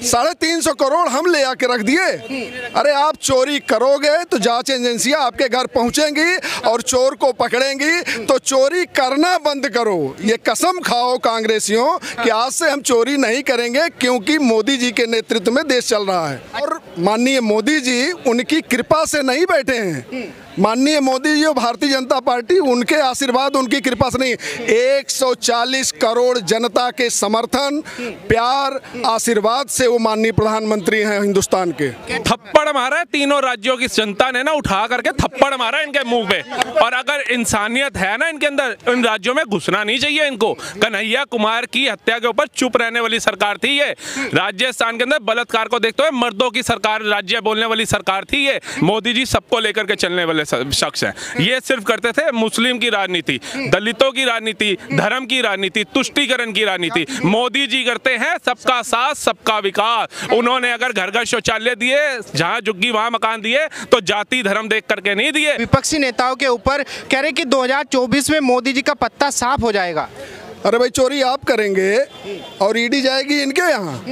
350 करोड़ हम ले आके रख दिए। अरे आप चोरी करोगे तो जांच एजेंसियां आपके घर पहुंचेंगी और चोर को पकड़ेंगी, तो चोरी करना बंद करो। ये कसम खाओ कांग्रेसियों कि आज से हम चोरी नहीं करेंगे, क्योंकि मोदी जी के नेतृत्व में देश चल रहा है। और माननीय मोदी जी उनकी कृपा से नहीं बैठे हैं। माननीय मोदी जी और भारतीय जनता पार्टी उनके आशीर्वाद उनकी कृपा से नहीं, 140 करोड़ जनता के समर्थन, प्यार, आशीर्वाद से वो माननीय प्रधानमंत्री हैं हिंदुस्तान के। थप्पड़ मारा है तीनों राज्यों की जनता ने ना, उठा करके थप्पड़ मारा इनके मुंह पे। और अगर इंसानियत है ना इनके अंदर, इन राज्यों में घुसना नहीं चाहिए इनको। कन्हैया कुमार की हत्या के ऊपर चुप रहने वाली सरकार थी ये। राजस्थान के अंदर बलात्कार को देखते हुए मर्दों की सरकार, राज्य बोलने वाली सरकार थी ये। मोदी जी सबको लेकर के चलने वाले शख्स हैं। ये सिर्फ करते थे मुस्लिम की राजनीति, दलितों की राजनीति, धर्म की राजनीति, तुष्टीकरण की राजनीति। मोदी जी करते हैं सबका साथ सबका विकास। उन्होंने अगर घर घर शौचालय दिए, जहां झुग्गी वहां मकान दिए, तो जाति धर्म देख करके नहीं दिए। विपक्षी नेताओं के ऊपर कह रहे कि 2024 में मोदी जी का पत्ता साफ हो जाएगा। अरे भाई, चोरी आप करेंगे और ईडी जाएगी इनके यहाँ।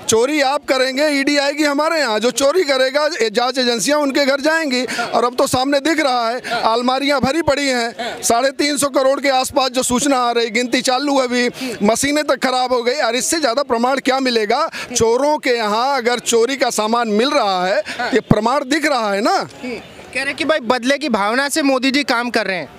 चोरी आप करेंगे, ईडी आएगी हमारे यहाँ। जो चोरी करेगा जांच एजेंसियां उनके घर जाएंगी। और अब तो सामने दिख रहा है, अलमारियां भरी पड़ी हैं। 350 करोड़ के आसपास जो सूचना आ रही, गिनती चालू है अभी, मशीनें तक खराब हो गई। और इससे ज़्यादा प्रमाण क्या मिलेगा? चोरों के यहाँ अगर चोरी का सामान मिल रहा है, ये प्रमाण दिख रहा है ना। कह रहे कि भाई बदले की भावना से मोदी जी काम कर रहे हैं।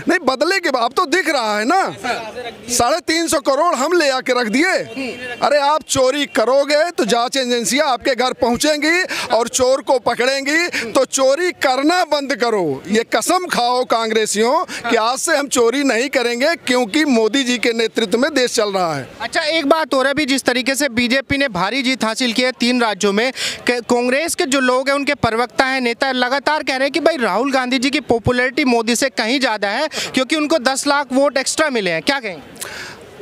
नहीं, बदले के बाद तो दिख रहा है ना, 350 करोड़ हम ले आके रख दिए। अरे आप चोरी करोगे तो जांच एजेंसियां आपके घर पहुंचेंगी और चोर को पकड़ेंगी, तो चोरी करना बंद करो। ये कसम खाओ कांग्रेसियों कि आज से हम चोरी नहीं करेंगे, क्योंकि मोदी जी के नेतृत्व में देश चल रहा है। अच्छा, एक बात और है भी, जिस तरीके से बीजेपी ने भारी जीत हासिल की है 3 राज्यों में, कांग्रेस के जो लोग हैं, उनके प्रवक्ता हैं, नेता लगातार कह रहे हैं कि भाई राहुल गांधी जी की पॉपुलैरिटी मोदी से कहीं ज्यादा है, क्योंकि उनको 10 लाख वोट एक्स्ट्रा मिले हैं। क्या कहें?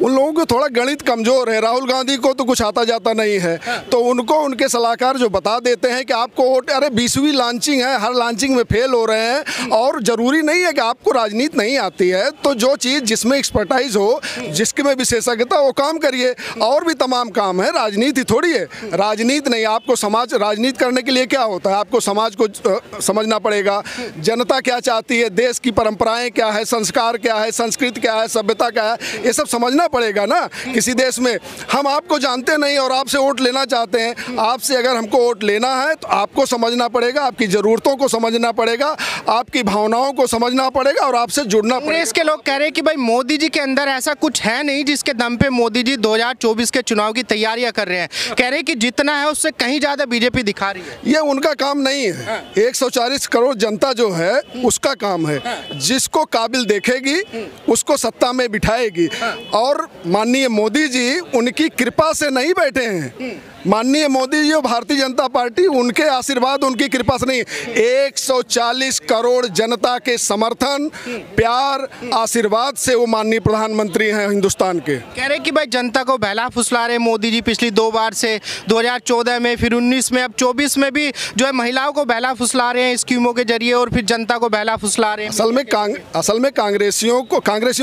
उन लोगों को थोड़ा गणित कमजोर है। राहुल गांधी को तो कुछ आता जाता नहीं है, तो उनको उनके सलाहकार जो बता देते हैं कि आपको वोट, अरे 20वीं लॉन्चिंग है, हर लॉन्चिंग में फेल हो रहे हैं। और ज़रूरी नहीं है कि आपको राजनीति नहीं आती है, तो जो चीज़ जिसमें एक्सपर्टाइज हो, जिसमें विशेषज्ञता, वो काम करिए। और भी तमाम काम है, राजनीति थोड़ी है। राजनीति नहीं, आपको समाज, राजनीति करने के लिए क्या होता है, आपको समाज को समझना पड़ेगा। जनता क्या चाहती है, देश की परंपराएं क्या है, संस्कार क्या है, संस्कृति क्या है, सभ्यता क्या है, ये सब समझना पड़ेगा ना। किसी देश में हम आपको जानते नहीं और आपसे वोट लेना चाहते हैं। आपसे अगर हमको वोट लेना है तो आपको समझना पड़ेगा, आपकी ज़रूरतों को समझना पड़ेगा, आपकी भावनाओं को समझना पड़ेगा और आपसे जुड़ना पड़ेगा। कांग्रेस के लोग कह रहे हैं कि भाई मोदी जी के अंदर ऐसा कुछ है नहीं जिसके दम पे मोदी जी 2024 के चुनाव की तैयारियां कर रहे हैं। कह रहे हैं कि जितना है उससे कहीं ज़्यादा बीजेपी दिखा रही है। ये उनका काम नहीं है। 140 करोड़ जनता जो है उसका काम है। जिसको काबिल देखेगी उसको सत्ता में बिठाएगी। और माननीय मोदी जी उनकी कृपा से नहीं बैठे हैं। माननीय मोदी जी और भारतीय जनता पार्टी उनके आशीर्वाद उनकी कृपा से नहीं, 140 करोड़ जनता के समर्थन, प्यार, आशीर्वाद से वो माननीय प्रधानमंत्री हैं हिंदुस्तान के। कह रहे कि भाई जनता को बहला फुसला रहे मोदी जी पिछली 2 बार से, 2014 में, फिर 19 में, अब 24 में भी जो है महिलाओं को बहला फुसला रहे हैं स्कीमों के जरिए, और फिर जनता को बहला फुसला रहे हैं। असल में कांग्रेसियों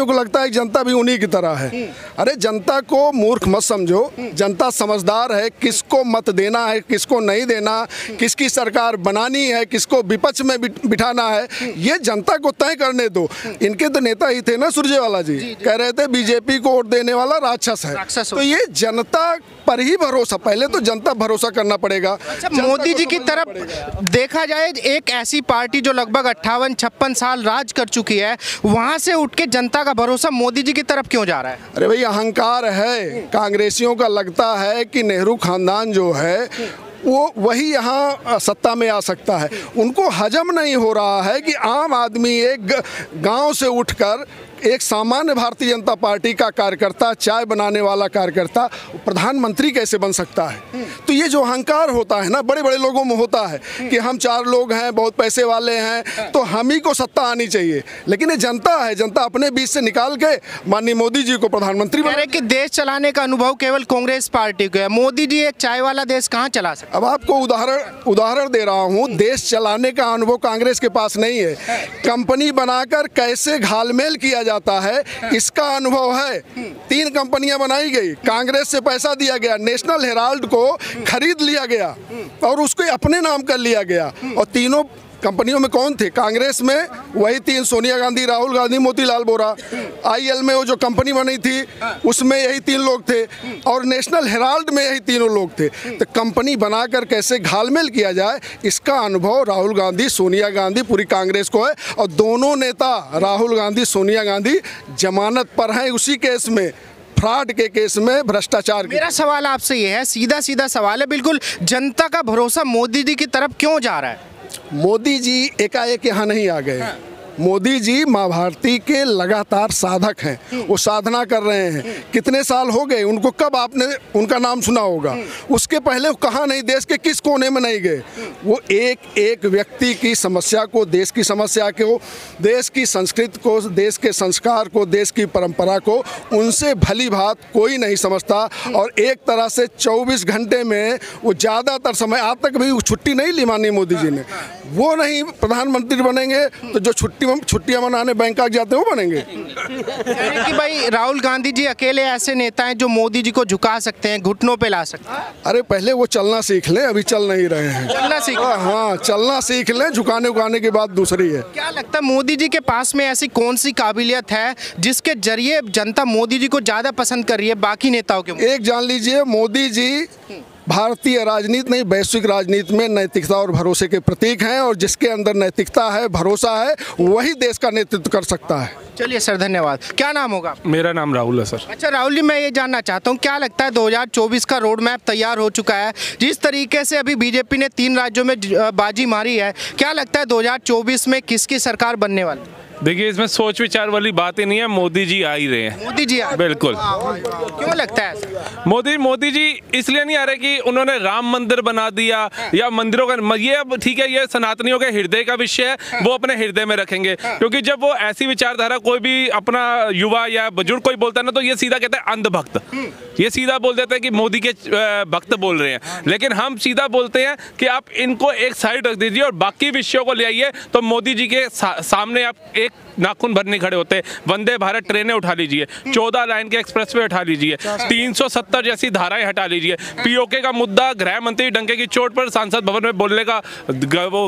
को लगता है कि जनता भी उन्हीं की तरह है। अरे जनता को मूर्ख मत समझो, जनता समझदार है। किसको मत देना है, किसको नहीं देना, किसकी सरकार बनानी है, किसको विपक्ष में बिठाना है, ये जनता को तय करने दो। इनके तो नेता ही थे ना, सुरजेवाला जी कह रहे थे बीजेपी को वोट देने वाला राक्षस है। तो ये जनता पर ही भरोसा, पहले तो जनता भरोसा करना पड़ेगा। अच्छा, मोदी जी की तरफ देखा जाए, एक ऐसी पार्टी जो लगभग 58-56 साल राज कर चुकी है, वहां से उठ के जनता का भरोसा मोदी जी की तरफ क्यों जा रहा है? अरे भाई, अहंकार है कांग्रेसियों का। लगता है कि नेहरू खानदान जो है वो वही यहाँ सत्ता में आ सकता है। उनको हजम नहीं हो रहा है कि आम आदमी एक गांव से उठकर एक सामान्य भारतीय जनता पार्टी का कार्यकर्ता, चाय बनाने वाला कार्यकर्ता प्रधानमंत्री कैसे बन सकता है। तो ये जो अहंकार होता है ना, बड़े बड़े लोगों में होता है कि हम 4 लोग हैं, बहुत पैसे वाले हैं, तो हम ही को सत्ता आनी चाहिए। लेकिन ये जनता है, जनता अपने बीच से निकाल के माननीय मोदी जी को प्रधानमंत्री बना। कि देश चलाने का अनुभव केवल कांग्रेस पार्टी को है, मोदी जी एक चाय वाला देश कहाँ चला सकते? अब आपको उदाहरण दे रहा हूँ। देश चलाने का अनुभव कांग्रेस के पास नहीं है। कंपनी बनाकर कैसे घालमेल किया जाता है, इसका अनुभव है। 3 कंपनियां बनाई गई, कांग्रेस से पैसा दिया गया, नेशनल हेराल्ड को खरीद लिया गया और उसको अपने नाम कर लिया गया। और तीनों कंपनियों में कौन थे? कांग्रेस में वही 3, सोनिया गांधी, राहुल गांधी, मोतीलाल वोरा। आईएल में वो जो कंपनी बनी थी उसमें यही 3 लोग थे और नेशनल हेराल्ड में यही तीनों लोग थे। तो कंपनी बनाकर कैसे घालमेल किया जाए, इसका अनुभव राहुल गांधी, सोनिया गांधी, पूरी कांग्रेस को है। और दोनों नेता राहुल गांधी, सोनिया गांधी जमानत पर हैं उसी केस में, फ्रॉड के केस में, भ्रष्टाचार के। मेरा सवाल आपसे ये है, सीधा सीधा सवाल है बिल्कुल, जनता का भरोसा मोदी जी की तरफ क्यों जा रहा है? मोदी जी एकाएक यहाँ नहीं आ गए। मोदी जी माँ भारती के लगातार साधक हैं, वो साधना कर रहे हैं। कितने साल हो गए उनको, कब आपने उनका नाम सुना होगा? उसके पहले वो कहाँ नहीं, देश के किस कोने में नहीं गए? वो एक एक व्यक्ति की समस्या को, देश की समस्या को, देश की संस्कृति को, देश के संस्कार को, देश की परंपरा को उनसे भली भांति कोई नहीं समझता। और एक तरह से 24 घंटे में वो ज़्यादातर समय, आज तक भी छुट्टी नहीं ली माननीय मोदी जी ने। वो नहीं प्रधानमंत्री बनेंगे तो जो छुट्टियां मनाने बैंकॉक जाते हैं वो बनेंगे। कि भाई राहुल गांधी जी अकेले ऐसे नेता हैं जो मोदी जी को झुका सकते हैं, घुटनों पे ला सकते हैं। अरे पहले वो चलना सीख लें, अभी चल नहीं रहे हैं। चलना सीख, हाँ चलना सीख लें, झुकाने उकाने की बात दूसरी है। क्या लगता है मोदी जी के पास में ऐसी कौन सी काबिलियत है जिसके जरिए जनता मोदी जी को ज्यादा पसंद कर रही है बाकी नेताओं के? एक जान लीजिए, मोदी जी भारतीय राजनीति नहीं, वैश्विक राजनीति में नैतिकता और भरोसे के प्रतीक हैं। और जिसके अंदर नैतिकता है, भरोसा है, वही देश का नेतृत्व कर सकता है। चलिए सर, धन्यवाद। क्या नाम होगा? मेरा नाम राहुल है सर। अच्छा राहुल जी, मैं ये जानना चाहता हूँ, क्या लगता है 2024 का रोड मैप तैयार हो चुका है? जिस तरीके से अभी बीजेपी ने 3 राज्यों में बाजी मारी है, क्या लगता है 2024 में किसकी सरकार बनने वाली? देखिए, इसमें सोच विचार वाली बात ही नहीं है, मोदी जी आ ही रहे हैं। मोदी जी बिल्कुल। क्यों लगता है? मोदी जी इसलिए नहीं आ रहे कि उन्होंने राम मंदिर बना दिया या मंदिरों का, ये अब ठीक है, ये सनातनियों के हृदय का विषय है, वो अपने हृदय में रखेंगे। क्योंकि जब वो ऐसी विचारधारा कोई भी अपना युवा या बुजुर्ग कोई बोलता है ना, तो ये सीधा कहते हैं अंधभक्त, ये सीधा बोल देते हैं कि मोदी के भक्त बोल रहे हैं। लेकिन हम सीधा बोलते हैं कि आप इनको एक साइड रख दीजिए और बाकी विषयों को ले आइए, तो मोदी जी के सामने आप एक नाखून भरने खड़े होते हैं। वंदे भारत ट्रेनें उठा लीजिए, 14 लाइन के एक्सप्रेसवे उठा लीजिए, 370 जैसी धाराएं हटा लीजिए, पीओके का मुद्दा गृह मंत्री डंके की चोट पर सांसद भवन में बोलने का वो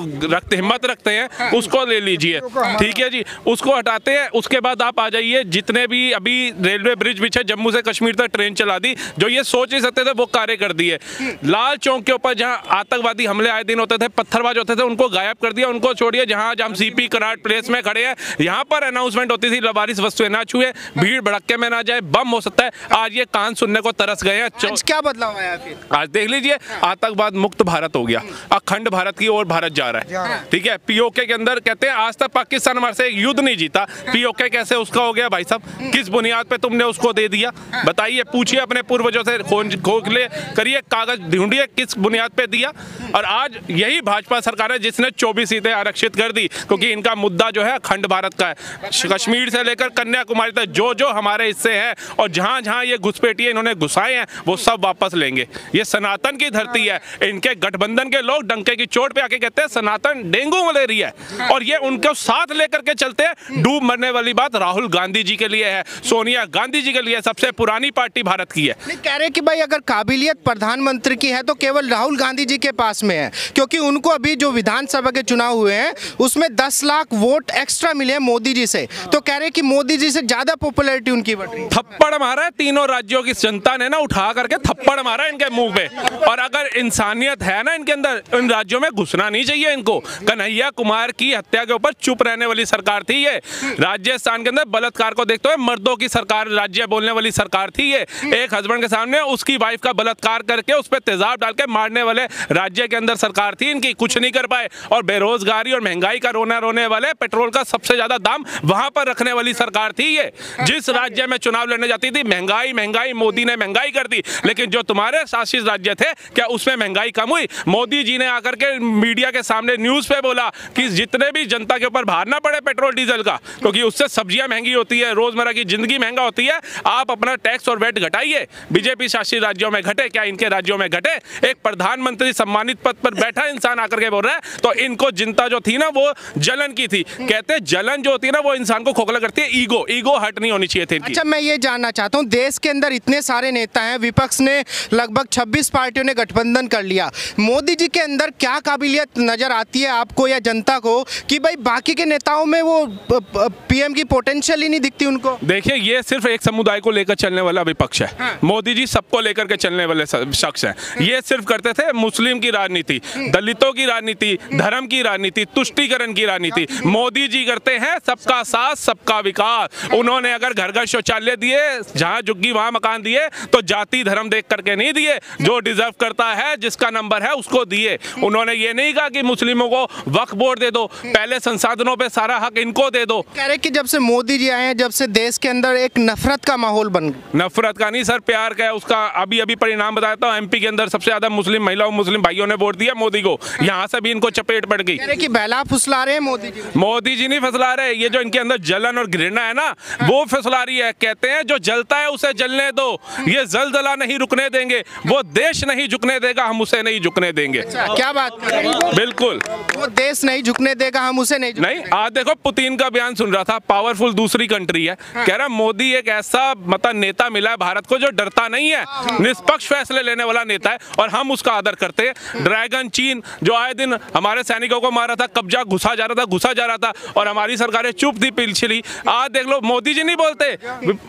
हिम्मत रखते हैं, उसको ले लीजिए, ठीक है जी, उसको हटाते हैं। उसके बाद आप आ जाइए, जितने भी अभी रेलवे ब्रिज बिछे, जम्मू से कश्मीर तक ट्रेन चला दी, जो ये सोच नहीं सकते थे वो कार्य कर दिए। लाल चौक के ऊपर जहां आतंकवादी हमले आए दिन होते थे, पत्थरबाज होते थे, उनको गायब कर दिया। उनको छोड़िए, जहां हम सीपी कराट प्लेस में खड़े हैं, यहाँ पर अनाउंसमेंट होती थी लवारिस वस्तुएं ना छुए, भीड़ भड़के में ना जाए, बम हो सकता है। आज ये कान सुनने को तरस गए हैं। आज क्या बदलाव आया फिर? आज देख लीजिए, आतंकवाद मुक्त भारत हो गया, अखंड भारत की ओर भारत जा रहा है, ठीक है। पीओके के अंदर कहते हैं आज तक पाकिस्तान हमारे से एक युद्ध नहीं जीता, पीओके कैसे उसका हो गया भाई साहब? किस बुनियाद पे तुमने उसको दे दिया, बताइए, पूछिए अपने पूर्वजों से, खोखले करिए, कागज ढूंढिए, किस बुनियाद पे दिया। और आज यही भाजपा सरकार है जिसने 24 सीटें आरक्षित कर दी, क्योंकि इनका मुद्दा जो है अखंड भारत का है। कश्मीर से लेकर कन्याकुमारी तक जो हमारे हिस्से हैं और जहां जहां ये घुसपैठिए इन्होंने घुसाए हैं, वो सब वापस लेंगे। ये सनातन की धरती है। इनके गठबंधन के लोग डंके की चोट पे आके कहते हैं सनातन डेंगू मलेरिया है, और ये उनको साथ लेकर के चलते हैं। डूब मरने वाली बात राहुल गांधी जी के लिए है, सोनिया गांधी जी के लिए, सबसे पुरानी पार्टी भारत की है। कह रहे कि भाई अगर काबिलियत प्रधानमंत्री की है तो केवल राहुल गांधी जी के पास में है, क्योंकि उनको अभी जो विधानसभा के चुनाव हुए हैं उसमें 10 लाख वोट एक्स्ट्रा मिले हैं मोदी जी से, तो कह रहे कि मोदी जी से ज्यादा पॉपुलैरिटी उनकी बढ़ रही है। थप्पड़ मारा है तीनों राज्यों की जनता ने ना, उठा करके थप्पड़ मारा इनके मुंह पे। और अगर इंसानियत है ना इनके अंदर, इन राज्यों में घुसना नहीं चाहिए इनको। कन्हैया कुमार की हत्या के ऊपर चुप रहने वाली सरकार थी ये। राजस्थान के अंदर बलात्कार को देखते हुए मर्दों की सरकार, राज्य बोलने वाली सरकार थी ये। एक हस्बैंड के सामने उसकी वाइफ का बलात्कार करके उस पर तेजाब डाल के मारने वाले राज्य के अंदर सरकार थी इनकी, कुछ नहीं कर पाए। और बेरोजगारी और महंगाई का रोने वाले, पेट्रोल का सबसे ज्यादा दाम वहां पर रखने वाली सरकार थी ये। जिस राज्य में चुनाव लड़ने जाती थी, महंगाई मोदी ने महंगाई कर दी। लेकिन जो तुम्हारे शासित राज्य थे, क्या उसमें महंगाई कम हुई? मोदी जी ने आकर के मीडिया के सामने न्यूज पे बोला कि जितने भी जनता के ऊपर भार ना पड़े पेट्रोल डीजल का, क्योंकि उससे सब्जियां महंगी होती है, रोजमर्रा की जिंदगी महंगा होती है, आप अपना टैक्स और वैट घटाइए। बीजेपी शासित राज्यों में घटे, क्या इनके राज्यों में घटे? एक प्रधानमंत्री सम्मानित पद पर बैठा इंसान आकर के बोल रहा है, तो इनको जनता जो थी ना वो जलन की थी। कहते जलन जलन जो होती है ना वो इंसान को खोखला करती है। ईगो हट नहीं होनी चाहिए थी इनकी। अच्छा, मैं ये जानना चाहता हूँ, देश के अंदर इतने सारे नेता हैं, विपक्ष ने लगभग 26 पार्टियों ने गठबंधन कर लिया, मोदी जी के अंदर क्या काबिलियत नजर आती है आपको या जनता को कि भाई बाकी के नेताओं में वो पीएम की पोटेंशियल ही नहीं दिखती उनको? देखिए, ये सिर्फ एक समुदाय को लेकर चलने वाला विपक्ष है। हाँ। मोदी जी सबको लेकर के चलने वाले शख्स हैं। ये सिर्फ करते थे मुस्लिम की राजनीति, दलितों की राजनीति, धर्म की राजनीति, तुष्टीकरण की राजनीति। मोदी जी करते हैं सबका साथ सबका विकास। उन्होंने अगर घर घर शौचालय दिए, जहां झुग्गी वहां मकान दिए, तो जाति धर्म देख करके नहीं दिए, जो डिजर्व करता है, जिसका नंबर है उसको दिए। उन्होंने ये नहीं कहा कि मुस्लिमों को वक्फ बोर्ड दे दो, पहले संसाधनों पे सारा हक इनको दे दो। कह रहे कि जब से मोदी जी आए हैं, जब से देश के अंदर एक नफरत का माहौल बन गया। नफरत का नहीं सर, प्यार का है। उसका अभी परिणाम बताता हूँ। एमपी के अंदर सबसे ज्यादा मुस्लिम महिलाओं, मुस्लिम भाइयों ने वोट दिया मोदी को। यहाँ से भी इनको चपेट पड़ गई। कह रहे कि बहला फुसला रहे हैं मोदी जी। मोदी जी नहीं फसला रहे, ये जो इनके अंदर जलन और घृणा है ना, वो फसला रही है। कहते हैं जो जलता है उसे जलने दो, ये जलजला नहीं रुकने देंगे, वो देश नहीं झुकने देगा, हम उसे नहीं झुकने देंगे। क्या बात कर रहे हैं? बिल्कुल, वो देश नहीं झुकने देगा, हम उसे नहीं। आज देखो पुतिन का बयान सुन रहा था, पावरफुल दूसरी कंट्री है, कह रहा मोदी एक ऐसा मतलब नेता मिला है भारत को जो डरता नहीं है, निष्पक्ष फैसले लेने वाला नेता है, और हम उसका आदर करते हैं। ड्रैगन चीन जो आए दिन हमारे सैनिकों को मारा था, कब्जा घुसा जा रहा था, और हमारी सरकारें चुप थी पिछली। आज देख लो, मोदी जी नहीं बोलते,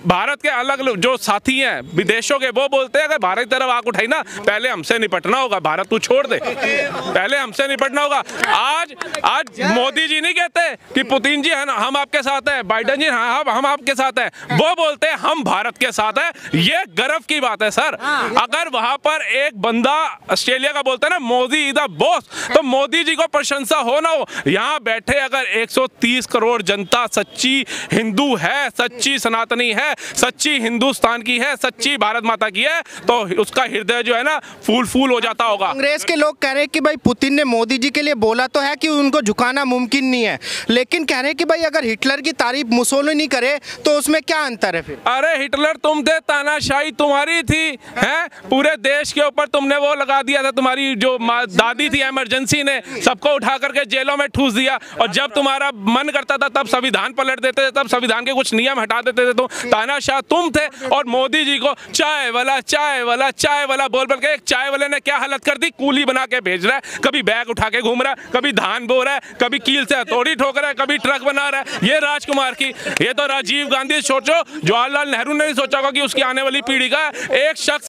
भारत के अलग जो साथी हैं विदेशों के, वो बोलते हैं अगर भारत की तरफ आंख उठाई ना, पहले हमसे निपटना होगा, भारत तू छोड़ दे, पहले हमसे निपटना होगा। आज मोदी जी नहीं कहते कि पुतिन जी है ना हम आपके साथ है, बाइडेन जी हाँ हम आपके साथ है, वो बोलते हैं हम भारत के साथ है। ये गर्व की बात है सर। अगर वहां पर एक बंदा ऑस्ट्रेलिया का बोलता है ना मोदी इज द बॉस, तो मोदी जी को प्रशंसा हो ना हो। यहाँ बैठे अगर 130 करोड़ जनता सच्ची हिंदू है, सच्ची सनातनी है, सच्ची हिंदुस्तान की है, सच्ची भारत माता की है, तो उसका हृदय जो है ना फूल हो जाता होगा। कांग्रेस के लोग कह रहे हैं कि भाई पुतिन ने मोदी जी के लिए बोला तो है कि उनको झुकाना मुमकिन नहीं है, लेकिन कह रहे हैं कि भाई अगर हिटलर की तारीफ मुसोलिनी करे तो उसमें क्या अंतर है फिर? अरे हिटलर तुम थे, तानाशाही तुम्हारी थी, हैं? पूरे देश के ऊपर तुमने वो लगा दिया था, तुम्हारी जो दादी थी इमरजेंसी ने सबको उठा करके जेलों में ठूस दिया, और जब तुम्हारा मन करता था तब संविधान पलट देते थे, तब संविधान के कुछ नियम हटा देते थे। तो तानाशाह तुम थे, और मोदी जी को चाय वाला बोल के, एक चाय वाले ने क्या हालत कर दी, कूली बना के भेज रहा है, कभी बैग उठा के घूम रहा है, कभी धान बो रहा है, कभी कील से हथौड़ी ठोक रहा है, कभी ट्रक बना रहा है। ये राजकुमार की, ये तो राजीव गांधी सोचो, जवाहरलाल नेहरू ने नहीं सोचा होगा कि उसकी आने वाली पीढ़ी का एक शख्स